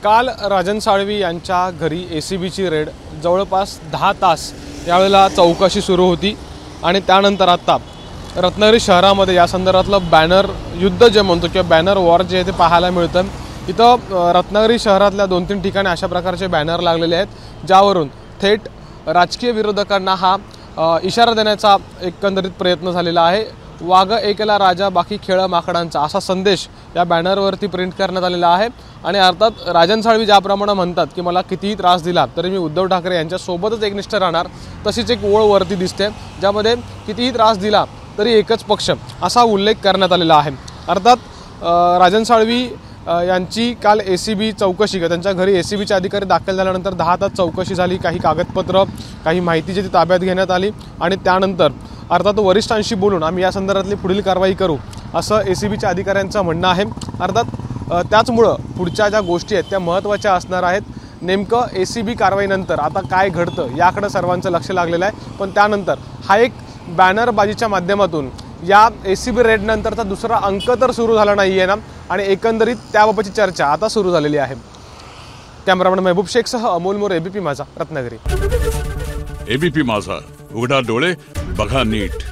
काल राजन साळवी यांच्या घरी एसीबीची रेड जवळपास 10 तास यावेळेला चौकशी सुरू होती आणि त्यानंतर आता रत्नागिरी शहरामध्ये या संदर्भातलं बॅनर युद्ध जे म्हणतो किंवा बॅनर वॉर जे आहे ते पाहायला मिळतं। इथं रत्नागिरी शहरातल्या 2-3 ठिकाणी अशा प्रकारचे बॅनर लागलेले आहेत ज्यावरून थेट राजकीय विरोधकांना हा इशारा देण्याचा एकंदरीत प्रयत्न झालेला आहे। वाघ एकेला राजा बाकी खेळ माकडांचा असा संदेश या बॅनरवरती प्रिंट करण्यात आलेला आहे। आणि अर्थात राजन साळवी ज्याप्रमाणे म्हणतात की मला कितीही त्रास दिला तरी मी उद्धव ठाकरे यांच्या सोबतच एकनिष्ठ राहणार, तशीच एक ओळ वरती दिसते ज्यामध्ये कितीही त्रास दिला तरी एकच पक्ष असा उल्लेख करण्यात आलेला आहे। अर्थात राजन साळवी यांची काल एसीबी चौकशी त्यांच्या घरी एसीबीचे अधिकारी दाखल झाल्यानंतर 10 तास चौकशी झाली। काही कागदपत्र काही माहिती जी ती ताब्यात घेण्यात आली आणि त्यानंतर अर्थात वरिष्ठांशी बोलून आम्ही या संदर्भातली पुढील कारवाई करू असं एसीबीच्या अधिकाऱ्यांचं म्हणणं आहे। अर्थात त्याचमुळं पुढच्या ज्या गोष्टी आहेत त्या महत्त्वाच्या असणार आहेत। नेमकं एसीबी कारवाईनंतर आता काय घडतं याकडे सर्वांचं लक्ष लागलेलं आहे। पण त्यानंतर हा एक बॅनरबाजीच्या माध्यमातून या एसीबी रेड नंतरचा दुसरा अंक तर सुरू झाला नाही आहे ना आणि एकंदरीत त्याबाबतची चर्चा आता सुरू झालेली आहे। कॅमेरामॅन महबूब शेखसह अमोल मोरे, एबीपी माझा, रत्नागिरी। एबीपी माझा, उघडा डोळे बघा नीट।